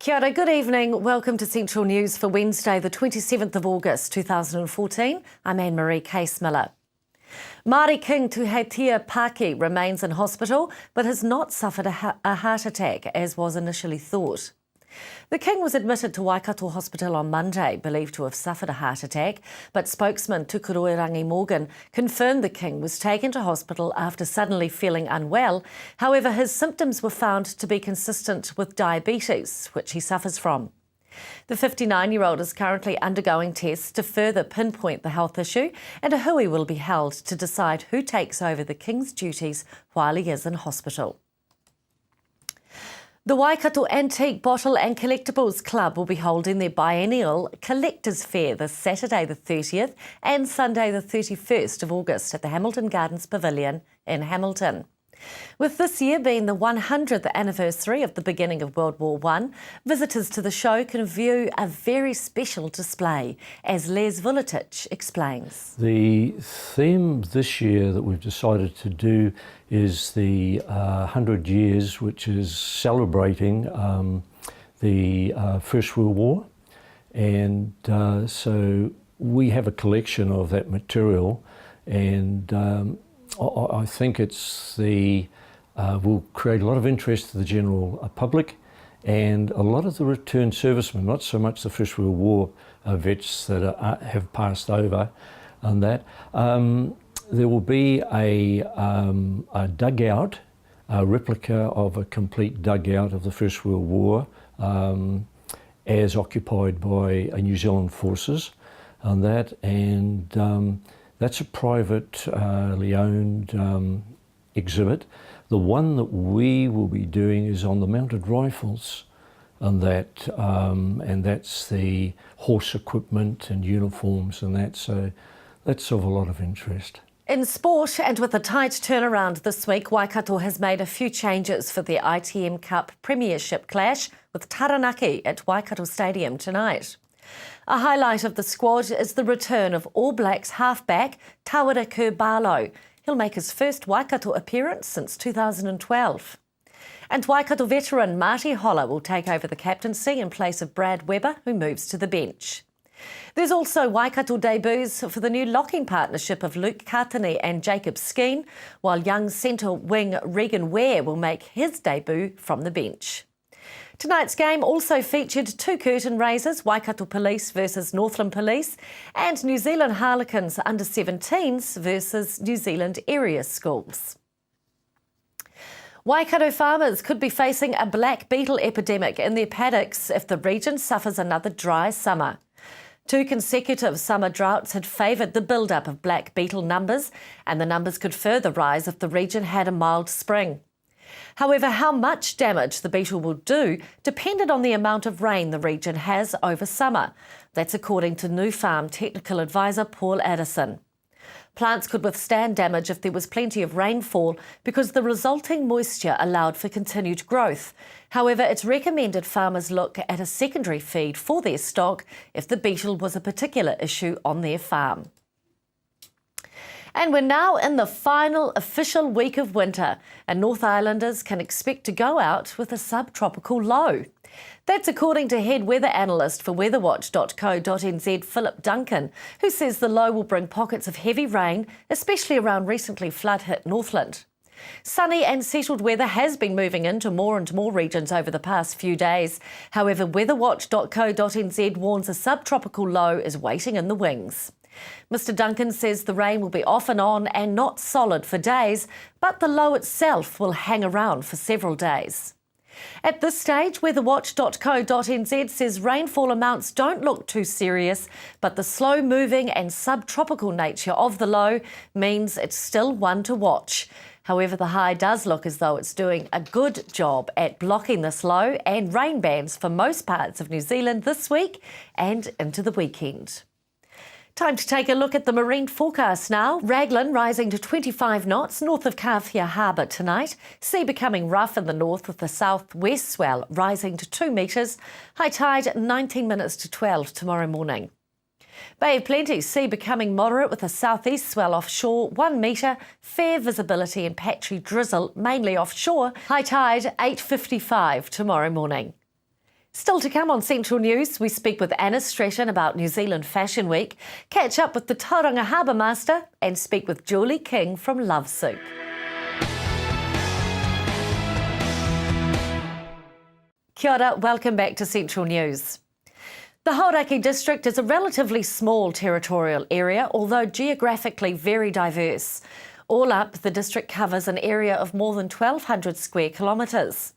Kia ora, good evening. Welcome to Central News for Wednesday, the 27th of August 2014. I'm Anne-Marie Case-Miller. Māori King Tuheitia Pāki remains in hospital but has not suffered a heart attack as was initially thought. The King was admitted to Waikato Hospital on Monday, believed to have suffered a heart attack, but spokesman Tukuruerangi Morgan confirmed the King was taken to hospital after suddenly feeling unwell. However, his symptoms were found to be consistent with diabetes, which he suffers from. The 59-year-old is currently undergoing tests to further pinpoint the health issue, and a hui will be held to decide who takes over the King's duties while he is in hospital. The Waikato Antique Bottle and Collectibles Club will be holding their biennial Collectors Fair this Saturday the 30th and Sunday the 31st of August at the Hamilton Gardens Pavilion in Hamilton. With this year being the 100th anniversary of the beginning of World War I, visitors to the show can view a very special display, as Les Vuletic explains. The theme this year that we've decided to do is the 100 years, which is celebrating the First World War. And so we have a collection of that material, and I think it's will create a lot of interest to the general public, and a lot of the returned servicemen, not so much the First World War vets that have passed over on that. There will be a dugout, a replica of a complete dugout of the First World War as occupied by New Zealand forces on that, and that's a privately owned exhibit. The one that we will be doing is on the mounted rifles, and that's the horse equipment and uniforms and that, so that's of a lot of interest. In sport, and with a tight turnaround this week, Waikato has made a few changes for the ITM Cup Premiership clash with Taranaki at Waikato Stadium tonight. A highlight of the squad is the return of All Blacks halfback Tawera Kurbalo. He'll make his first Waikato appearance since 2012. And Waikato veteran Marty Holler will take over the captaincy in place of Brad Weber, who moves to the bench. There's also Waikato debuts for the new locking partnership of Luke Katani and Jacob Skeen, while young centre wing Regan Ware will make his debut from the bench. Tonight's game also featured two curtain raisers, Waikato Police versus Northland Police, and New Zealand Harlequins under-17s versus New Zealand area schools. Waikato farmers could be facing a black beetle epidemic in their paddocks if the region suffers another dry summer. 2 consecutive summer droughts had favoured the build-up of black beetle numbers, and the numbers could further rise if the region had a mild spring. However, how much damage the beetle will do depended on the amount of rain the region has over summer. That's according to New Farm Technical Advisor Paul Addison. Plants could withstand damage if there was plenty of rainfall because the resulting moisture allowed for continued growth. However, it's recommended farmers look at a secondary feed for their stock if the beetle was a particular issue on their farm. And we're now in the final official week of winter, and North Islanders can expect to go out with a subtropical low. That's according to head weather analyst for weatherwatch.co.nz Philip Duncan, who says the low will bring pockets of heavy rain, especially around recently flood-hit Northland. Sunny and settled weather has been moving into more and more regions over the past few days. However, weatherwatch.co.nz warns a subtropical low is waiting in the wings. Mr Duncan says the rain will be off and on and not solid for days, but the low itself will hang around for several days. At this stage, weatherwatch.co.nz says rainfall amounts don't look too serious, but the slow-moving and subtropical nature of the low means it's still one to watch. However, the high does look as though it's doing a good job at blocking this low and rain bands for most parts of New Zealand this week and into the weekend. Time to take a look at the marine forecast now. Raglan rising to 25 knots north of Kawhia Harbour tonight. Sea becoming rough in the north with the south-west swell rising to 2 metres. High tide 19 minutes to 12 tomorrow morning. Bay of Plenty, sea becoming moderate with a southeast swell offshore, 1 metre, fair visibility and patchy drizzle, mainly offshore. High tide 8:55 tomorrow morning. Still to come on Central News, we speak with Anna Stretton about New Zealand Fashion Week, catch up with the Tauranga Harbour Master and speak with Julie King from Love Soup. Kia ora, welcome back to Central News. The Hauraki district is a relatively small territorial area, although geographically very diverse. All up, the district covers an area of more than 1,200 square kilometres.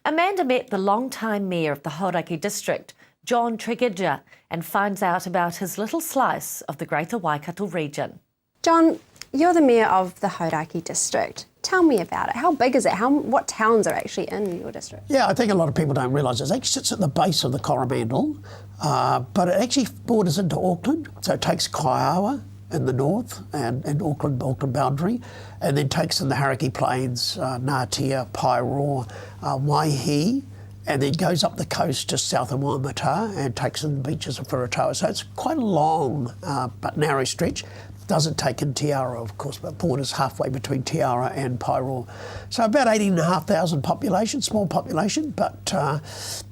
Amanda met the long-time mayor of the Hauraki district, John Tregidga, and finds out about his little slice of the Greater Waikato region. John, you're the mayor of the Hauraki district. Tell me about it. How big is it? What towns are actually in your district? Yeah, I think a lot of people don't realise it actually sits at the base of the Coromandel, but it actually borders into Auckland. So it takes Kaiawa in the north and Auckland boundary, and then takes in the Hauraki Plains, Ngatea, Paeroa, Waihi, and then goes up the coast just south of Waimata and takes in the beaches of Whurutaua. So it's quite a long but narrow stretch. Doesn't take in Te Ara, of course, but borders halfway between Te Ara and Paeroa. So about 18,500 population, small population, but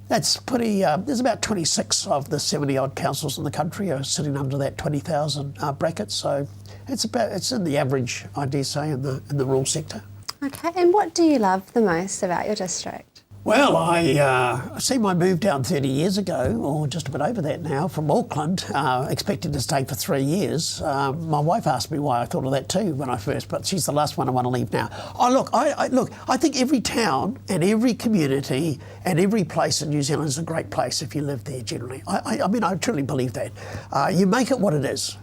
that's pretty, there's about 26 of the 70-odd councils in the country are sitting under that 20,000 bracket. So it's in the average, I dare say, in the rural sector. Okay, and what do you love the most about your district? Well, I see my move down 30 years ago, or just a bit over that now, from Auckland, expecting to stay for 3 years. My wife asked me why I thought of that too when I first, but she's the last one I want to leave now. Oh, look, I think every town and every community and every place in New Zealand is a great place if you live there generally. I mean, I truly believe that. You make it what it is.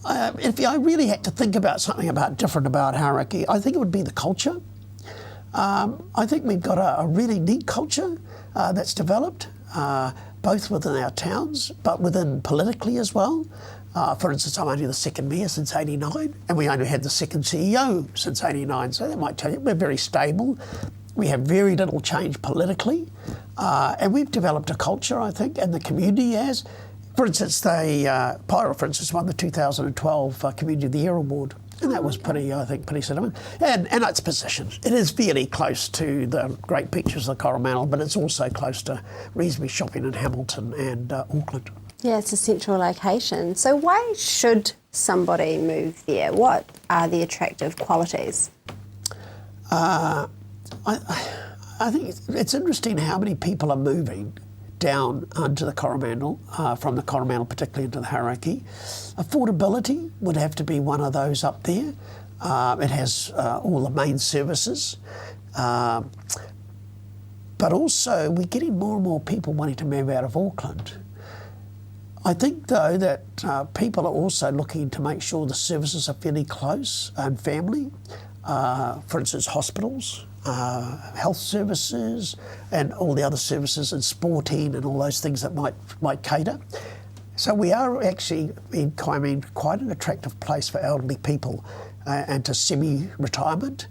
If I really had to think about something different about Hauraki, I think it would be the culture. I think we've got a really neat culture that's developed, both within our towns, but within politically as well. For instance, I'm only the second mayor since '89, and we only had the second CEO since '89, so that might tell you we're very stable. We have very little change politically, and we've developed a culture, I think, and the community has. For instance, Paeroa, for instance, won the 2012 Community of the Year Award. And that was pretty significant. And its position. It is fairly close to the great beaches of the Coromandel, but it's also close to reasonably shopping in Hamilton and Auckland. Yeah, it's a central location. So why should somebody move there? What are the attractive qualities? I think it's interesting how many people are moving down onto the Coromandel, from the Coromandel particularly into the Hauraki. Affordability would have to be one of those up there. It has all the main services. But also we're getting more and more people wanting to move out of Auckland. I think though that people are also looking to make sure the services are fairly close and family. For instance, hospitals, health services, and all the other services, and sporting and all those things that might cater. So we are actually becoming quite an attractive place for elderly people and to semi-retirement,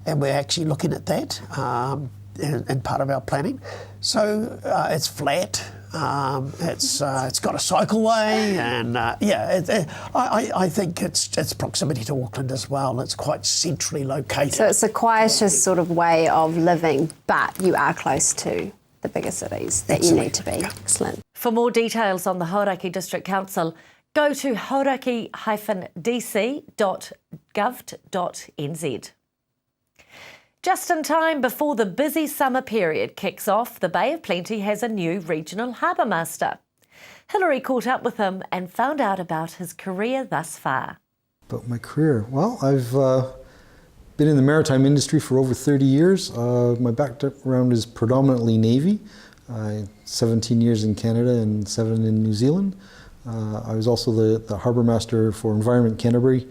and we're actually looking at that in part of our planning. So it's flat. It's got a cycleway, and I think it's proximity to Auckland as well. It's quite centrally located. So it's a quieter sort of way of living, but you are close to the bigger cities that you need to be. Excellent. For more details on the Hauraki District Council, go to hauraki-dc.gov.nz. Just in time before the busy summer period kicks off, the Bay of Plenty has a new regional harbour master. Hilary caught up with him and found out about his career thus far. About my career? Well, I've been in the maritime industry for over 30 years. My background is predominantly Navy. 17 years in Canada and 7 in New Zealand. I was also the harbour master for Environment Canterbury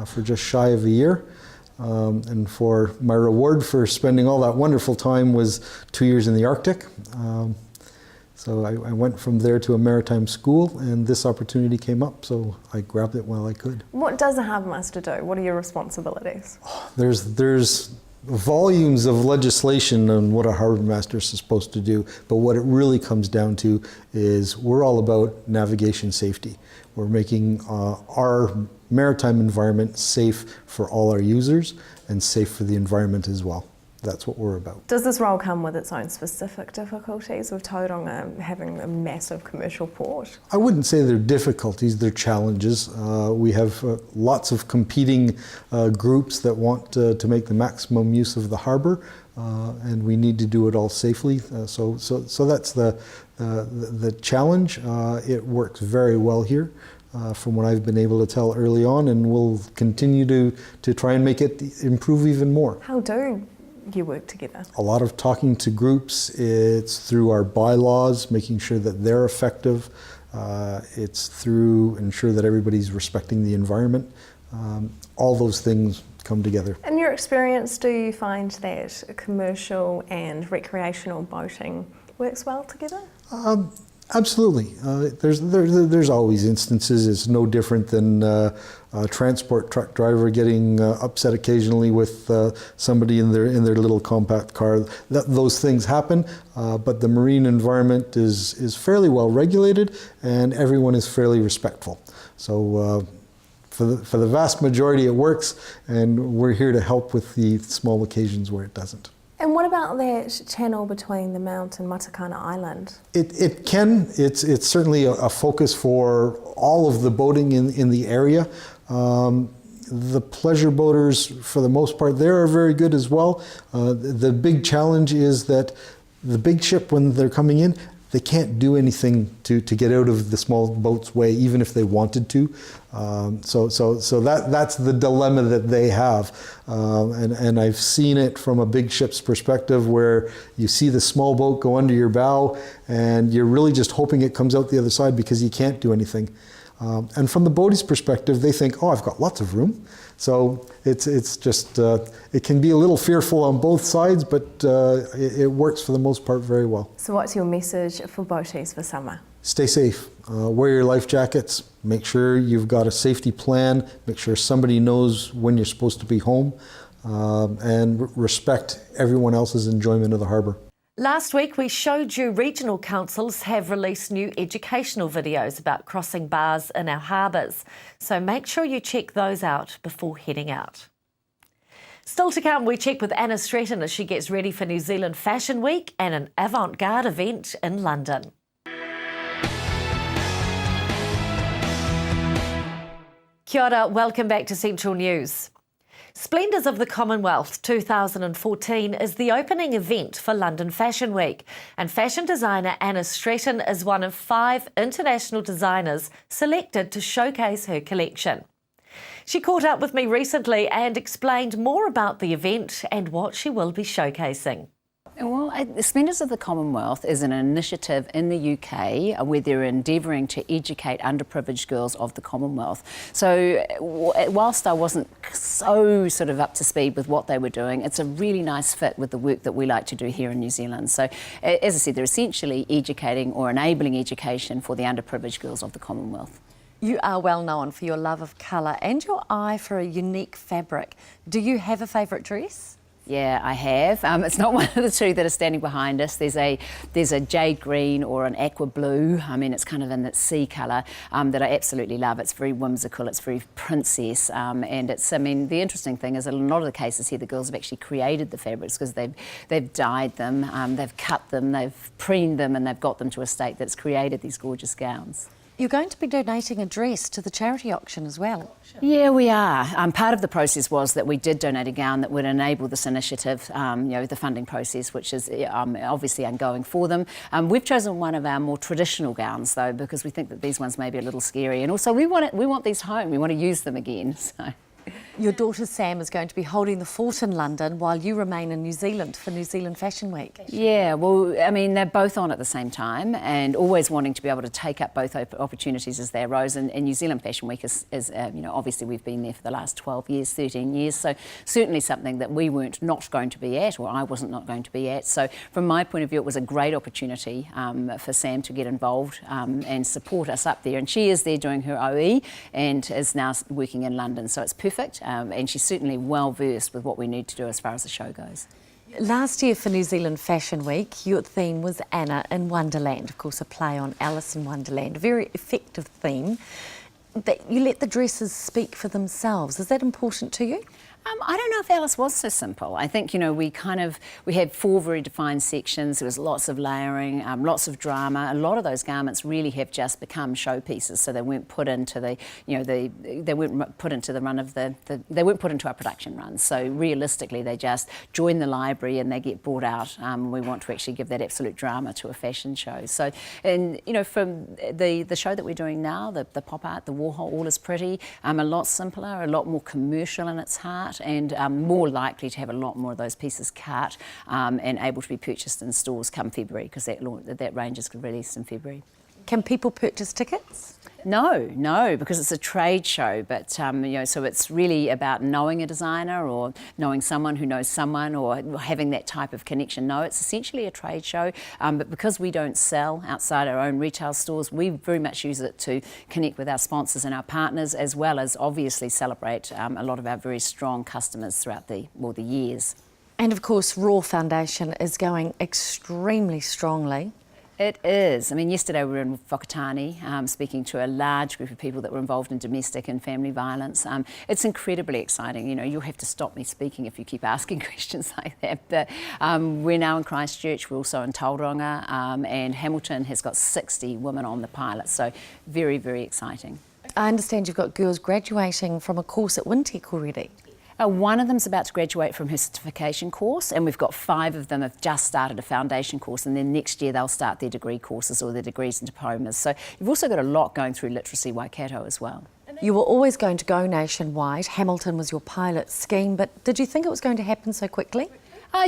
for just shy of a year. And for my reward for spending all that wonderful time was 2 years in the Arctic. So I went from there to a maritime school, and this opportunity came up, so I grabbed it while I could. What does a harbour master do? What are your responsibilities? There's volumes of legislation on what a harbour master is supposed to do, but what it really comes down to is we're all about navigation safety. We're making our maritime environment safe for all our users and safe for the environment as well. that's what we're about. Does this role come with its own specific difficulties with Tauranga having a massive commercial port? I wouldn't say they're difficulties, they're challenges. We have lots of competing groups that want to make the maximum use of the harbour, and we need to do it all safely. So that's the challenge. It works very well here, from what I've been able to tell early on, and we'll continue to try and make it improve even more. How do you work together? A lot of talking to groups. It's through our bylaws, making sure that they're effective. It's through ensure that everybody's respecting the environment. All those things come together. In your experience, do you find that commercial and recreational boating works well together? Absolutely. There's always instances. It's no different than a transport truck driver getting upset occasionally with somebody in their little compact car. Those things happen, but the marine environment is fairly well regulated, and everyone is fairly respectful. So for the vast majority, it works, and we're here to help with the small occasions where it doesn't. And what about that channel between the Mount and Matakana Island? It can. It's certainly a focus for all of the boating in the area. The pleasure boaters, for the most part, they are very good as well. The big challenge is that the big ship, when they're coming in, they can't do anything to get out of the small boat's way, even if they wanted to. So that's the dilemma that they have. And I've seen it from a big ship's perspective, where you see the small boat go under your bow, and you're really just hoping it comes out the other side because you can't do anything. And from the boatie's perspective, they think, oh, I've got lots of room. So it's just, it can be a little fearful on both sides, but it works for the most part very well. So what's your message for boaties for summer? Stay safe. Wear your life jackets. Make sure you've got a safety plan. Make sure somebody knows when you're supposed to be home. And respect everyone else's enjoyment of the harbour. Last week we showed you regional councils have released new educational videos about crossing bars in our harbours, so make sure you check those out before heading out. Still to come, we check with Anna Stretton as she gets ready for New Zealand Fashion Week and an avant-garde event in London. Kia ora, welcome back to Central News. Splendours of the Commonwealth 2014 is the opening event for London Fashion Week, and fashion designer Anna Stretton is one of 5 international designers selected to showcase her collection. She caught up with me recently and explained more about the event and what she will be showcasing. Well, Splendours of the Commonwealth is an initiative in the UK where they're endeavouring to educate underprivileged girls of the Commonwealth. So whilst I wasn't so sort of up to speed with what they were doing, it's a really nice fit with the work that we like to do here in New Zealand. So as I said, they're essentially educating or enabling education for the underprivileged girls of the Commonwealth. You are well known for your love of colour and your eye for a unique fabric. Do you have a favourite dress? Yeah, I have. It's not one of the two that are standing behind us. There's a jade green or an aqua blue. I mean, it's kind of in that sea colour that I absolutely love. It's very whimsical. It's very princess, and it's. I mean, the interesting thing is, in a lot of the cases here, the girls have actually created the fabrics because they've dyed them, they've cut them, they've preened them, and they've got them to a state that's created these gorgeous gowns. You're going to be donating a dress to the charity auction as well. Yeah, we are. Part of the process was that we did donate a gown that would enable this initiative, the funding process, which is obviously ongoing for them. We've chosen one of our more traditional gowns, though, because we think that these ones may be a little scary. And also, we want these home. We want to use them again. So. Your daughter Sam is going to be holding the fort in London while you remain in New Zealand for New Zealand Fashion Week. Yeah, well, I mean, they're both on at the same time and always wanting to be able to take up both opportunities as they arose. And New Zealand Fashion Week is obviously we've been there for the last 12 years, 13 years. So certainly something that we weren't not going to be at, or I wasn't not going to be at. So from my point of view, it was a great opportunity for Sam to get involved and support us up there. And she is there doing her OE and is now working in London. So it's perfect. And she's certainly well versed with what we need to do as far as the show goes. Last year for New Zealand Fashion Week, your theme was Anna in Wonderland, of course a play on Alice in Wonderland, a very effective theme. That you let the dresses speak for themselves. Is that important to you? I don't know if Alice was so simple. I think, we had 4 very defined sections. There was lots of layering, lots of drama. A lot of those garments really have just become showpieces, so they weren't put into they weren't put into the run of they weren't put into our production runs. So realistically, they just join the library and they get brought out. We want to actually give that absolute drama to a fashion show. So, and from the show that we're doing now, the pop art, the Warhol All Is Pretty, a lot simpler, a lot more commercial in its heart, and more likely to have a lot more of those pieces cut and able to be purchased in stores come February, because that range is released in February. Can people purchase tickets? No, because it's a trade show, but so it's really about knowing a designer or knowing someone who knows someone or having that type of connection. No, it's essentially a trade show, but because we don't sell outside our own retail stores, we very much use it to connect with our sponsors and our partners, as well as obviously celebrate a lot of our very strong customers throughout the years. And of course, Raw Foundation is going extremely strongly. It is. I mean, yesterday we were in Whakatane speaking to a large group of people that were involved in domestic and family violence. It's incredibly exciting. You'll have to stop me speaking if you keep asking questions like that. But we're now in Christchurch, we're also in Tauranga, and Hamilton has got 60 women on the pilot, so very, very exciting. I understand you've got girls graduating from a course at Wintec already. One of them's about to graduate from her certification course, and we've got 5 of them have just started a foundation course, and then next year they'll start their degree courses or their degrees and diplomas. So you've also got a lot going through Literacy Waikato as well. You were always going to go nationwide. Hamilton was your pilot scheme, but did you think it was going to happen so quickly?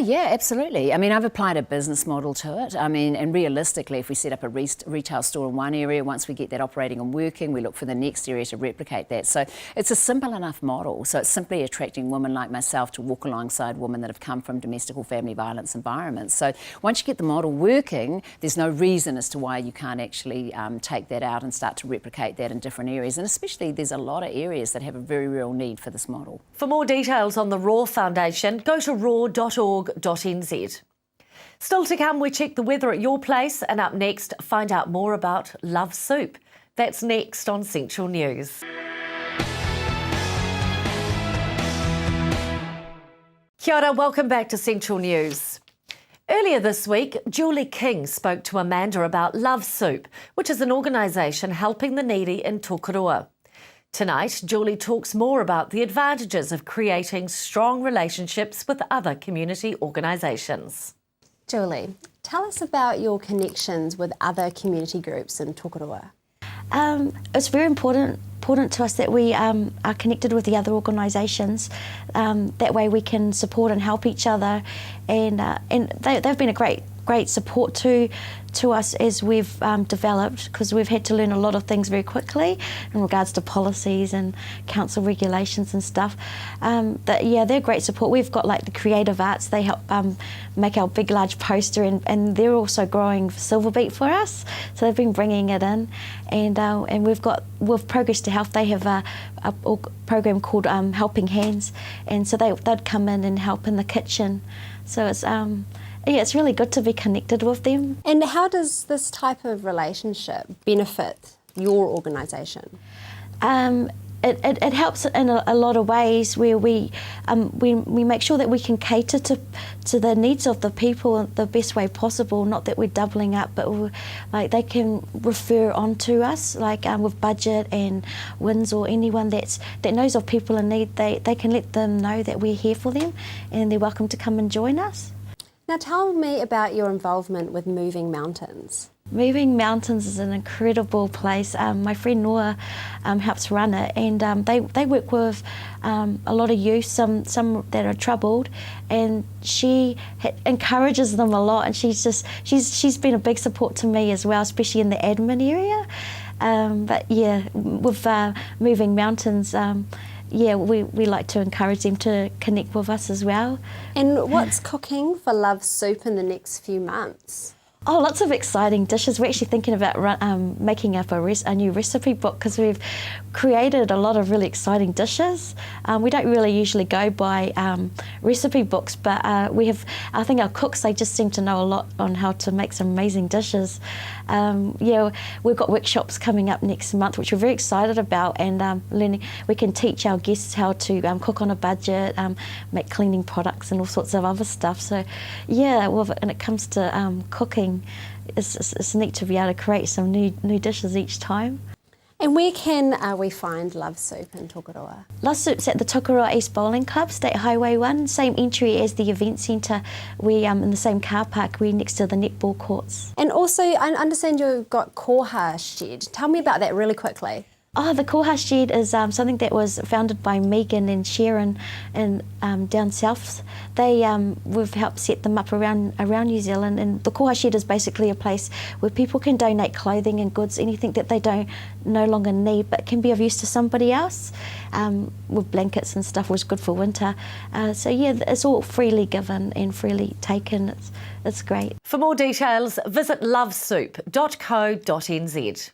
Yeah, absolutely. I mean, I've applied a business model to it. I mean, and realistically, if we set up a retail store in one area, once we get that operating and working, we look for the next area to replicate that. So it's a simple enough model. So it's simply attracting women like myself to walk alongside women that have come from domestic or family violence environments. So once you get the model working, there's no reason as to why you can't actually take that out and start to replicate that in different areas. And especially there's a lot of areas that have a very real need for this model. For more details on the Raw Foundation, go to raw.org.nz. Still to come, we check the weather at your place, and up next, find out more about Love Soup. That's next on Central News. Kia ora, welcome back to Central News. Earlier this week, Julie King spoke to Amanda about Love Soup, which is an organisation helping the needy in Tokoroa. Tonight, Julie talks more about the advantages of creating strong relationships with other community organisations. Julie, tell us about your connections with other community groups in Tokoroa. It's very important to us that we are connected with the other organisations. That way we can support and help each other, and they've been a great support to us as we've developed, because we've had to learn a lot of things very quickly in regards to policies and council regulations and stuff. They're great support. We've got like the creative arts, they help make our big large poster, and they're also growing Silver Beet for us, so they've been bringing it in, and with Progress to Health, they have a program called Helping Hands, and so they'd come in and help in the kitchen. So it's really good to be connected with them. And how does this type of relationship benefit your organisation? It helps in a lot of ways, where we make sure that we can cater to the needs of the people the best way possible. Not that we're doubling up, but like they can refer on to us, like with Budget and WINS or anyone that knows of people in need. They can let them know that we're here for them, and they're welcome to come and join us. Now tell me about your involvement with Moving Mountains. Moving Mountains is an incredible place. My friend Noah helps run it, and they work with a lot of youth, some that are troubled, and she encourages them a lot. And she's been a big support to me as well, especially in the admin area. With Moving Mountains. We like to encourage them to connect with us as well. And what's cooking for Love Soup in the next few months? Oh, lots of exciting dishes. We're actually thinking about making up a new recipe book because we've created a lot of really exciting dishes. We don't really usually go by recipe books, but I think our cooks, they just seem to know a lot on how to make some amazing dishes. We've got workshops coming up next month, which we're very excited about, and learning. We can teach our guests how to cook on a budget, make cleaning products and all sorts of other stuff. So, when it comes to cooking, it's neat to be able to create some new dishes each time. And where can we find Love Soup in Tokoroa? Love Soup's at the Tokoroa East Bowling Club, State Highway 1, same entry as the event centre. We in the same car park, we're next to the netball courts. And also, I understand you've got Koha Shed. Tell me about that really quickly. Oh, the Koha Shed is something that was founded by Megan and Sharon in down south. We've helped set them up around New Zealand, and the Koha Shed is basically a place where people can donate clothing and goods, anything that they no longer need but can be of use to somebody else, with blankets and stuff, which is good for winter. It's all freely given and freely taken. It's great. For more details, visit lovesoup.co.nz.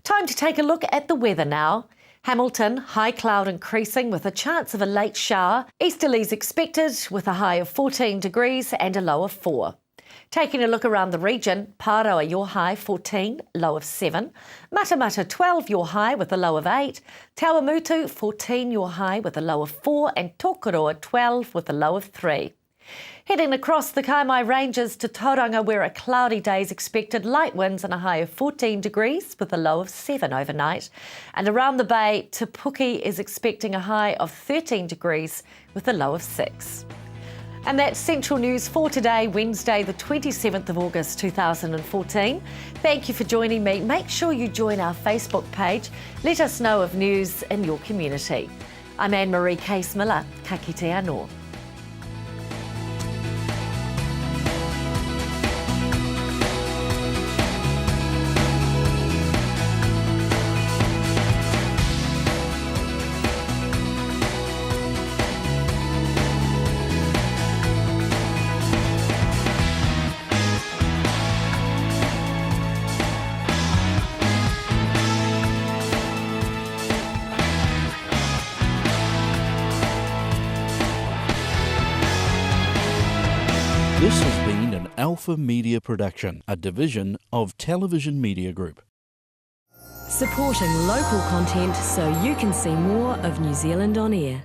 Time to take a look at the weather now. Hamilton, high cloud increasing with a chance of a late shower. Easterlies expected with a high of 14 degrees and a low of 4. Taking a look around the region, Pāroa your high 14, low of 7. Matamata 12 your high with a low of 8. Tawamutu 14 your high with a low of 4 and Tokoroa 12 with a low of 3. Heading across the Kaimai Ranges to Tauranga, where a cloudy day is expected, light winds and a high of 14 degrees with a low of 7 overnight. And around the bay, Te Puke is expecting a high of 13 degrees with a low of 6. And that's Central News for today, Wednesday the 27th of August 2014. Thank you for joining me. Make sure you join our Facebook page. Let us know of news in your community. I'm Anne-Marie Case-Miller. Ka kite anō. This has been an Alpha Media production, a division of Television Media Group. Supporting local content so you can see more of New Zealand on air.